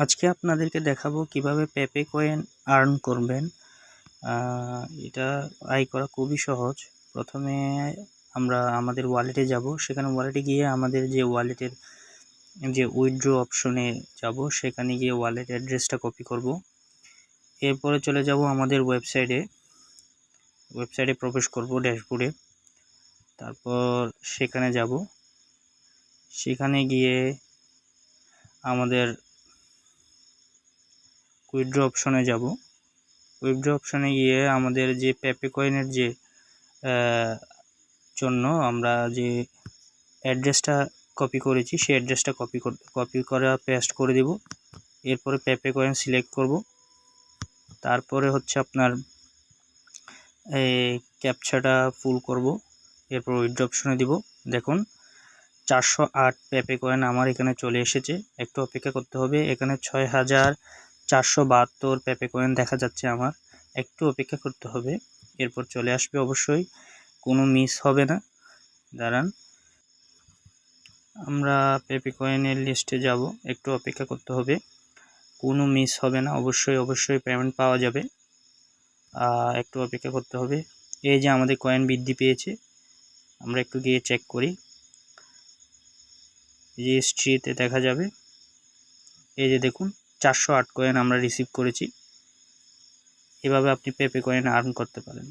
আজকে আপনাদেরকে দেখাবো কিভাবে পেপে কয়েন আর্ন করবেন। এটা আয় করা খুবই সহজ। প্রথমে আমরা আমাদের ওয়ালেটে যাব, সেখানে ওয়ালেটে গিয়ে আমাদের যে ওয়ালেটের যে উইথড্র অপশনে যাব, সেখানে গিয়ে ওয়ালেট অ্যাড্রেসটা কপি করব। এরপরে চলে যাব আমাদের ওয়েবসাইটে প্রবেশ করব ড্যাশবোর্ডে। তারপর সেখানে যাব, সেখানে গিয়ে আমাদের উইথড্র অপশনে যাব। উইথড্র অপশনে গিয়ে আমাদের যে পেপে কয়েনের যে জন্য আমরা যে অ্যাড্রেসটা কপি করেছি, সেই অ্যাড্রেসটা কপি করা পেস্ট করে দেব। এরপরে পেপে কয়েন সিলেক্ট করব। তারপরে হচ্ছে আপনার ক্যাপচাটা ফুল করব। এরপর উইথড্র অপশনে দিব। দেখুন 408 পেপে কয়েন আমার এখানে চলে এসেছে। একটু অপেক্ষা করতে হবে। এখানে 6472 পেপে কয়েন দেখা যাচ্ছে আমার। একটু অপেক্ষা করতে হবে, এরপর চলে আসবে অবশ্যই, কোনো মিস হবে না। দাঁড়ান, আমরা পেপে কয়েনের লিস্টে যাব, একটু অপেক্ষা করতে হবে, কোনো মিস হবে না, অবশ্যই পেমেন্ট পাওয়া যাবে। একটু অপেক্ষা করতে হবে। এই যে আমাদের কয়েন বৃদ্ধি পেয়েছে, আমরা একটু গিয়ে চেক করি। রেজিস্ট্রিতে দেখা যাবে, এই যে দেখুন 408 কয়েন আমরা রিসিভ করেছি। এভাবে আপনি পেপে কয়েন আর্ন করতে পারেন।